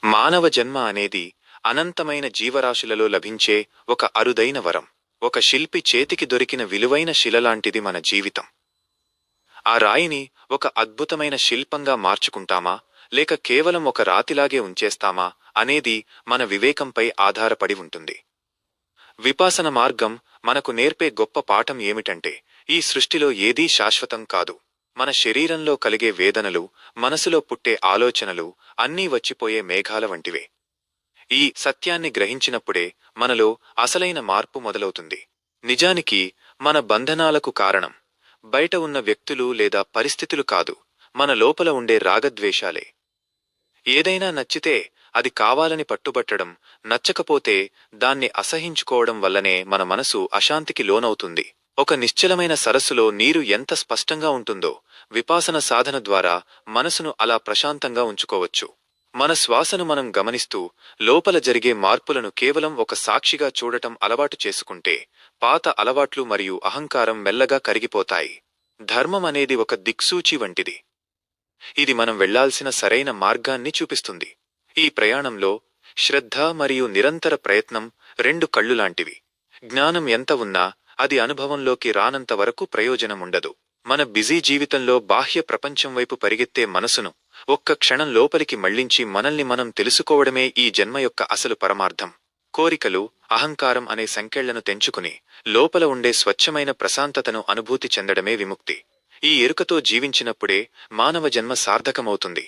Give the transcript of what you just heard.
మానవ జన్మ అనేది అనంతమైన జీవరాశులలో లభించే ఒక అరుదైన వరం. ఒక శిల్పి చేతికి దొరికిన విలువైన శిలలాంటిది మన జీవితం. ఆ రాయిని ఒక అద్భుతమైన శిల్పంగా మార్చుకుంటామా, లేక కేవలం ఒక రాతిలాగే ఉంచేస్తామా అనేది మన వివేకంపై ఆధారపడి ఉంటుంది. విపాసన మార్గం మనకు నేర్పే గొప్ప పాఠం ఏమిటంటే, ఈ సృష్టిలో ఏదీ శాశ్వతం కాదు. మన శరీరంలో కలిగే వేదనలు, మనసులో పుట్టే ఆలోచనలు అన్నీ వచ్చిపోయే మేఘాల వంటివే. ఈ సత్యాన్ని గ్రహించినప్పుడే మనలో అసలైన మార్పు మొదలవుతుంది. నిజానికి మన బంధనాలకు కారణం బయట ఉన్న వ్యక్తులు లేదా పరిస్థితులు కాదు, మన లోపల ఉండే రాగద్వేషాలే. ఏదైనా నచ్చితే అది కావాలని పట్టుబట్టడం, నచ్చకపోతే దాన్ని అసహించుకోవడం వల్లనే మన మనసు అశాంతికి లోనవుతుంది. ఒక నిశ్చలమైన సరస్సులో నీరు ఎంత స్పష్టంగా ఉంటుందో, విపాసన సాధన ద్వారా మనసును అలా ప్రశాంతంగా ఉంచుకోవచ్చు. మన శ్వాసను మనం గమనిస్తూ లోపల జరిగే మార్పులను కేవలం ఒక సాక్షిగా చూడటం అలవాటు చేసుకుంటే, పాత అలవాట్లు మరియు అహంకారం మెల్లగా కరిగిపోతాయి. ధర్మం అనేది ఒక దిక్సూచి వంటిది. ఇది మనం వెళ్లాల్సిన సరైన మార్గాన్ని చూపిస్తుంది. ఈ ప్రయాణంలో శ్రద్ధ మరియు నిరంతర ప్రయత్నం రెండు కళ్ళులాంటివి. జ్ఞానం ఎంత ఉన్నా అది అనుభవంలోకి రానంత వరకు ప్రయోజనముండదు. మన బిజీ జీవితంలో బాహ్య ప్రపంచం వైపు పరిగెత్తే మనసును ఒక్క క్షణం లోపలికి మళ్లించి మనల్ని మనం తెలుసుకోవడమే ఈ జన్మ యొక్క అసలు పరమార్థం. కోరికలు, అహంకారం అనే సంకెళ్లను తెంచుకుని లోపల ఉండే స్వచ్ఛమైన ప్రశాంతతను అనుభూతి చెందడమే విముక్తి. ఈ ఎరుకతో జీవించినప్పుడే మానవ జన్మ సార్థకమవుతుంది.